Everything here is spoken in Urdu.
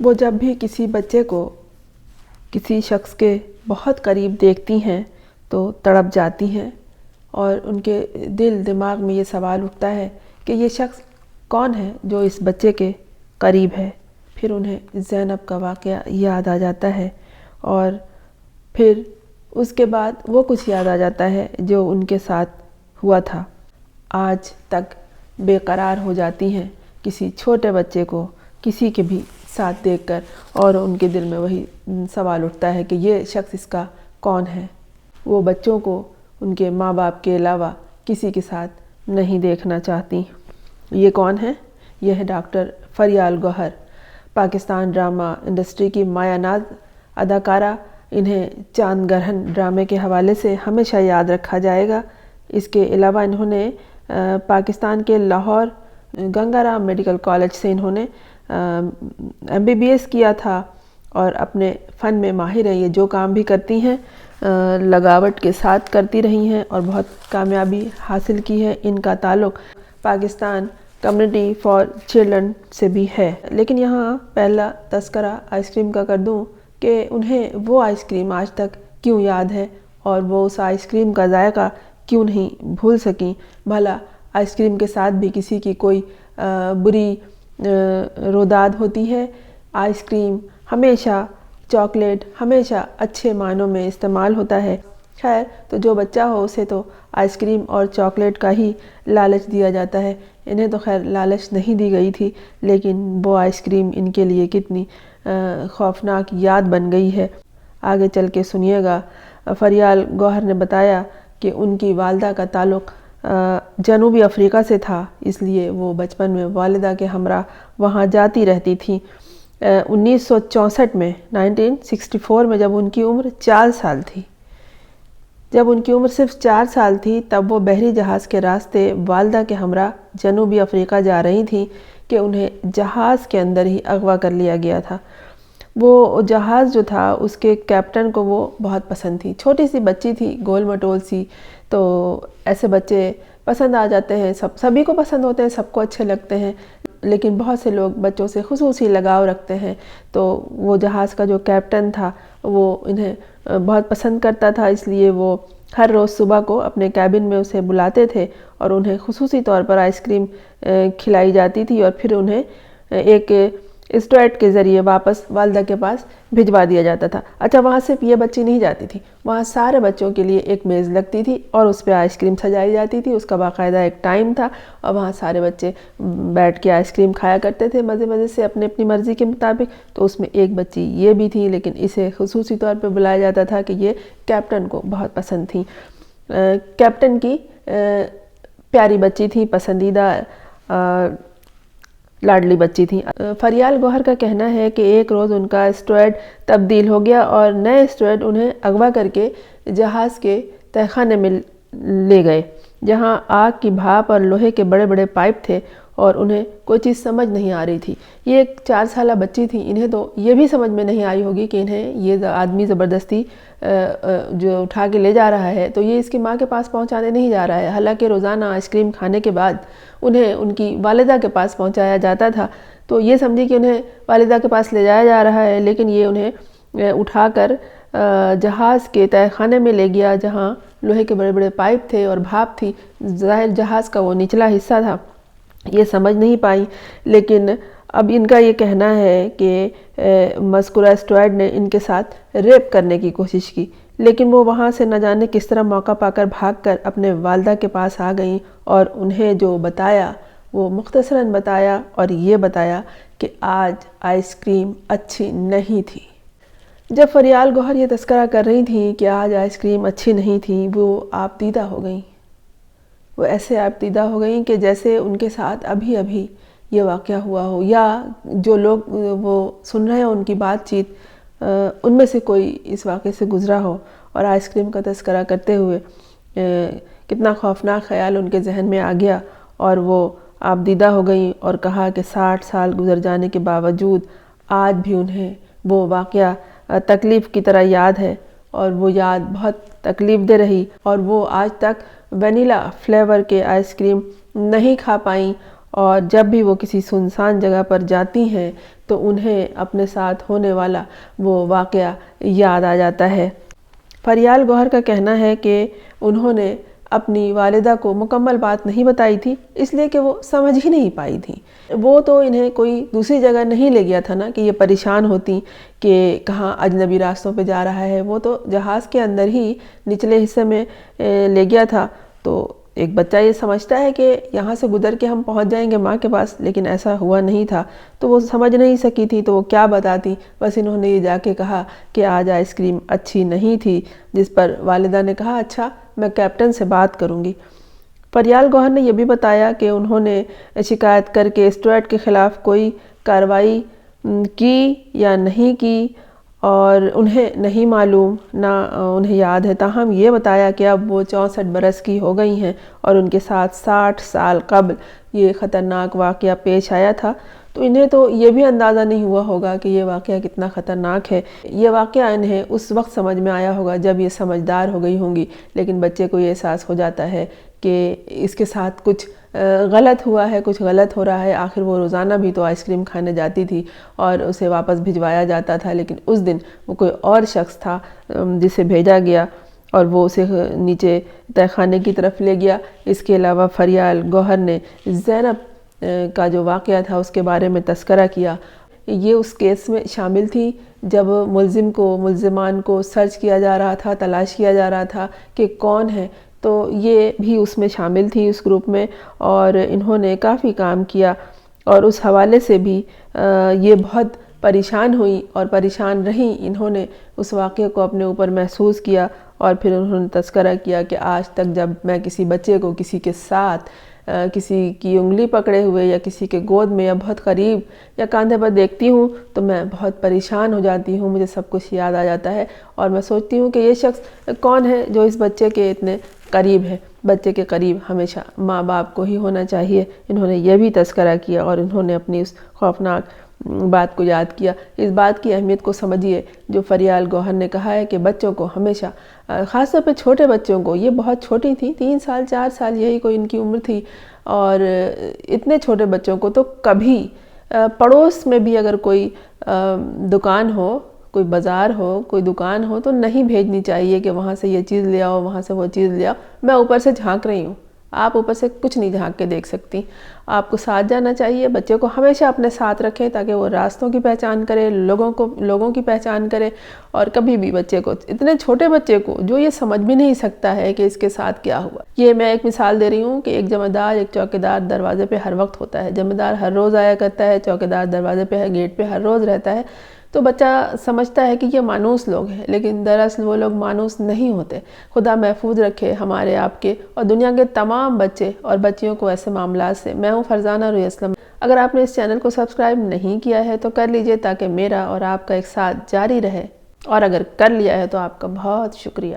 وہ جب بھی کسی بچے کو کسی شخص کے بہت قریب دیکھتی ہیں تو تڑپ جاتی ہیں، اور ان کے دل دماغ میں یہ سوال اٹھتا ہے کہ یہ شخص کون ہے جو اس بچے کے قریب ہے۔ پھر انہیں زینب کا واقعہ یاد آ جاتا ہے، اور پھر اس کے بعد وہ کچھ یاد آ جاتا ہے جو ان کے ساتھ ہوا تھا۔ آج تک بے قرار ہو جاتی ہیں کسی چھوٹے بچے کو کسی کے بھی ساتھ دیکھ کر، اور ان کے دل میں وہی سوال اٹھتا ہے کہ یہ شخص اس کا کون ہے۔ وہ بچوں کو ان کے ماں باپ کے علاوہ کسی کے ساتھ نہیں دیکھنا چاہتی۔ یہ کون ہے؟ یہ ہے ڈاکٹر فریال گوہر، پاکستان ڈرامہ انڈسٹری کی مایہ ناز اداکارہ۔ انہیں چاند گرہن ڈرامے کے حوالے سے ہمیشہ یاد رکھا جائے گا۔ اس کے علاوہ انہوں نے پاکستان کے لاہور گنگا رام میڈیکل کالج سے انہوں نے MBBS کیا تھا، اور اپنے فن میں ماہر ہیں۔ یہ جو کام بھی کرتی ہیں لگاوٹ کے ساتھ کرتی رہی ہیں اور بہت کامیابی حاصل کی ہے۔ ان کا تعلق پاکستان کمیونٹی فار چلڈرن سے بھی ہے۔ لیکن یہاں پہلا تذکرہ آئس کریم کا کر دوں کہ انہیں وہ آئس کریم آج تک کیوں یاد ہے، اور وہ اس آئس کریم کا ذائقہ کیوں نہیں بھول سکیں۔ بھلا آئس کریم کے ساتھ بھی کسی کی کوئی بری روداد ہوتی ہے؟ آئس کریم ہمیشہ، چاکلیٹ ہمیشہ اچھے معنوں میں استعمال ہوتا ہے۔ خیر، تو جو بچہ ہو اسے تو آئس کریم اور چاکلیٹ کا ہی لالچ دیا جاتا ہے۔ انہیں تو خیر لالچ نہیں دی گئی تھی، لیکن وہ آئس کریم ان کے لیے کتنی خوفناک یاد بن گئی ہے۔ آگے چل کے سنیے گا۔ فریال گوہر نے بتایا کہ ان کی والدہ کا تعلق جنوبی افریقہ سے تھا، اس لیے وہ بچپن میں والدہ کے ہمراہ وہاں جاتی رہتی تھیں۔ 1964 میں 1964 میں جب ان کی عمر 4 سال تھی، جب ان کی عمر صرف 4 سال تھی، تب وہ بحری جہاز کے راستے والدہ کے ہمراہ جنوبی افریقہ جا رہی تھیں کہ انہیں جہاز کے اندر ہی اغوا کر لیا گیا تھا۔ وہ جہاز جو تھا اس کے کیپٹن کو وہ بہت پسند تھی۔ چھوٹی سی بچی تھی، گول مٹول سی، تو ایسے بچے پسند آ جاتے ہیں، سبھی کو پسند ہوتے ہیں، سب کو اچھے لگتے ہیں، لیکن بہت سے لوگ بچوں سے خصوصی لگاؤ رکھتے ہیں۔ تو وہ جہاز کا جو کیپٹن تھا وہ انہیں بہت پسند کرتا تھا، اس لیے وہ ہر روز صبح کو اپنے کیبن میں اسے بلاتے تھے اور انہیں خصوصی طور پر آئس کریم کھلائی جاتی تھی، اور پھر انہیں ایک اسٹویٹ کے ذریعے واپس والدہ کے پاس بھجوا دیا جاتا تھا۔ اچھا، وہاں صرف یہ بچی نہیں جاتی تھی، وہاں سارے بچوں کے لیے ایک میز لگتی تھی اور اس پہ آئس کریم سجائی جاتی تھی۔ اس کا باقاعدہ ایک ٹائم تھا، اور وہاں سارے بچے بیٹھ کے آئس کریم کھایا کرتے تھے مزے مزے سے اپنی اپنی مرضی کے مطابق۔ تو اس میں ایک بچی یہ بھی تھی، لیکن اسے خصوصی طور پہ بلایا جاتا تھا کہ یہ کیپٹن کو بہت پسند تھی، کیپٹن کی پیاری بچی تھی، پسندیدہ لاڈلی بچی تھی۔ فریال گوہر کا کہنا ہے کہ ایک روز ان کا اسٹویڈ تبدیل ہو گیا اور نئے اسٹویڈ انہیں اغوا کر کے جہاز کے تہہ خانے میں لے گئے، جہاں آگ کی بھاپ اور لوہے کے بڑے بڑے پائپ تھے، اور انہیں کوئی چیز سمجھ نہیں آ رہی تھی۔ یہ ایک 4 سالہ بچی تھی، انہیں تو یہ بھی سمجھ میں نہیں آئی ہوگی کہ انہیں یہ آدمی زبردستی جو اٹھا کے لے جا رہا ہے تو یہ اس کی ماں کے پاس پہنچانے نہیں جا رہا ہے۔ حالانکہ روزانہ آئس کریم کھانے کے بعد انہیں ان کی والدہ کے پاس پہنچایا جاتا تھا، تو یہ سمجھی کہ انہیں والدہ کے پاس لے جایا جا رہا ہے، لیکن یہ انہیں اٹھا کر جہاز کے تہہ خانے میں لے گیا، جہاں لوہے کے بڑے بڑے پائپ تھے اور بھاپ تھی۔ ظاہر جہاز کا وہ نچلا حصہ تھا، یہ سمجھ نہیں پائی، لیکن اب ان کا یہ کہنا ہے کہ مذکورہ اسٹویڈ نے ان کے ساتھ ریپ کرنے کی کوشش کی، لیکن وہ وہاں سے نہ جانے کس طرح موقع پا کر بھاگ کر اپنے والدہ کے پاس آ گئیں، اور انہیں جو بتایا وہ مختصراً بتایا، اور یہ بتایا کہ آج آئس کریم اچھی نہیں تھی۔ جب فریال گوہر یہ تذکرہ کر رہی تھیں کہ آج آئس کریم اچھی نہیں تھی، وہ آپ دیدہ ہو گئیں، وہ ایسے آپ دیدہ ہو گئیں کہ جیسے ان کے ساتھ ابھی ابھی یہ واقعہ ہوا ہو، یا جو لوگ وہ سن رہے ہیں ان کی بات چیت ان میں سے کوئی اس واقعے سے گزرا ہو، اور آئس کریم کا تذکرہ کرتے ہوئے کتنا خوفناک خیال ان کے ذہن میں آ گیا، اور وہ آپ دیدہ ہو گئیں اور کہا کہ 60 سال گزر جانے کے باوجود آج بھی انہیں وہ واقعہ تکلیف کی طرح یاد ہے، اور وہ یاد بہت تکلیف دہ رہی، اور وہ آج تک وینیلا فلیور کے آئس کریم نہیں کھا پائیں، اور جب بھی وہ کسی سنسان جگہ پر جاتی ہیں تو انہیں اپنے ساتھ ہونے والا وہ واقعہ یاد آ جاتا ہے۔ فریال گوہر کا کہنا ہے کہ انہوں نے اپنی والدہ کو مکمل بات نہیں بتائی تھی، اس لیے کہ وہ سمجھ ہی نہیں پائی تھی۔ وہ تو انہیں کوئی دوسری جگہ نہیں لے گیا تھا نا کہ یہ پریشان ہوتی کہ کہاں اجنبی راستوں پہ جا رہا ہے، وہ تو جہاز کے اندر ہی نچلے حصے میں لے گیا تھا۔ تو ایک بچہ یہ سمجھتا ہے کہ یہاں سے گزر کے ہم پہنچ جائیں گے ماں کے پاس، لیکن ایسا ہوا نہیں تھا، تو وہ سمجھ نہیں سکی تھی تو وہ کیا بتاتی، بس انہوں نے یہ جا کے کہا کہ آج آئس کریم اچھی نہیں تھی، جس پر والدہ نے کہا اچھا میں کیپٹن سے بات کروں گی۔ فریال گوہر نے یہ بھی بتایا کہ انہوں نے شکایت کر کے اسٹوارٹ کے خلاف کوئی کارروائی کی یا نہیں کی اور انہیں نہیں معلوم، نہ انہیں یاد ہے، تاہم یہ بتایا کہ اب وہ 64 برس کی ہو گئی ہیں اور ان کے ساتھ 60 سال قبل یہ خطرناک واقعہ پیش آیا تھا، تو انہیں تو یہ بھی اندازہ نہیں ہوا ہوگا کہ یہ واقعہ کتنا خطرناک ہے۔ یہ واقعہ انہیں اس وقت سمجھ میں آیا ہوگا جب یہ سمجھدار ہو گئی ہوں گی، لیکن بچے کو یہ احساس ہو جاتا ہے کہ اس کے ساتھ کچھ غلط ہوا ہے، کچھ غلط ہو رہا ہے۔ آخر وہ روزانہ بھی تو آئس کریم کھانے جاتی تھی اور اسے واپس بھجوایا جاتا تھا، لیکن اس دن وہ کوئی اور شخص تھا جسے بھیجا گیا اور وہ اسے نیچے تہہ خانے کی طرف لے گیا۔ اس کے علاوہ فریال گوہر نے زینب کا جو واقعہ تھا اس کے بارے میں تذکرہ کیا۔ یہ اس کیس میں شامل تھی جب ملزمان کو سرچ کیا جا رہا تھا، تلاش کیا جا رہا تھا کہ کون ہے، تو یہ بھی اس میں شامل تھی اس گروپ میں، اور انہوں نے کافی کام کیا اور اس حوالے سے بھی یہ بہت پریشان ہوئی اور پریشان رہیں۔ انہوں نے اس واقعے کو اپنے اوپر محسوس کیا اور پھر انہوں نے تذکرہ کیا کہ آج تک جب میں کسی بچے کو کسی کے ساتھ کسی کی انگلی پکڑے ہوئے یا کسی کے گود میں یا بہت قریب یا کاندھے پر دیکھتی ہوں تو میں بہت پریشان ہو جاتی ہوں، مجھے سب کچھ یاد آ جاتا ہے اور میں سوچتی ہوں کہ یہ شخص کون ہے جو اس بچے کے اتنے قریب ہے۔ بچے کے قریب ہمیشہ ماں باپ کو ہی ہونا چاہیے۔ انہوں نے یہ بھی تذکرہ کیا اور انہوں نے اپنی اس خوفناک بات کو یاد کیا۔ اس بات کی اہمیت کو سمجھیے جو فریال گوہر نے کہا ہے کہ بچوں کو ہمیشہ، خاص طور پہ چھوٹے بچوں کو، یہ بہت چھوٹی تھی، 3 سال 4 سال یہی کوئی ان کی عمر تھی، اور اتنے چھوٹے بچوں کو تو کبھی پڑوس میں بھی اگر کوئی دکان ہو، کوئی بازار ہو، کوئی دکان ہو تو نہیں بھیجنی چاہیے کہ وہاں سے یہ چیز لے آؤ، وہاں سے وہ چیز لے آؤ، میں اوپر سے جھانک رہی ہوں۔ آپ اوپر سے کچھ نہیں جھانک کے دیکھ سکتی، آپ کو ساتھ جانا چاہیے۔ بچے کو ہمیشہ اپنے ساتھ رکھیں تاکہ وہ راستوں کی پہچان کرے، لوگوں کی پہچان کرے، اور کبھی بھی بچے کو، اتنے چھوٹے بچے کو جو یہ سمجھ بھی نہیں سکتا ہے کہ اس کے ساتھ کیا ہوا۔ یہ میں ایک مثال دے رہی ہوں کہ ایک جمعدار، ایک چوکیدار دروازے پہ ہر وقت ہوتا ہے، جمعدار ہر روز آیا کرتا ہے، چوکیدار دروازے پہ گیٹ پہ ہر روز رہتا ہے، تو بچہ سمجھتا ہے کہ یہ مانوس لوگ ہیں، لیکن دراصل وہ لوگ مانوس نہیں ہوتے۔ خدا محفوظ رکھے ہمارے آپ کے اور دنیا کے تمام بچے اور بچیوں کو ایسے معاملات سے۔ میں ہوں فرزانہ روی اسلم۔ اگر آپ نے اس چینل کو سبسکرائب نہیں کیا ہے تو کر لیجئے تاکہ میرا اور آپ کا ایک ساتھ جاری رہے، اور اگر کر لیا ہے تو آپ کا بہت شکریہ۔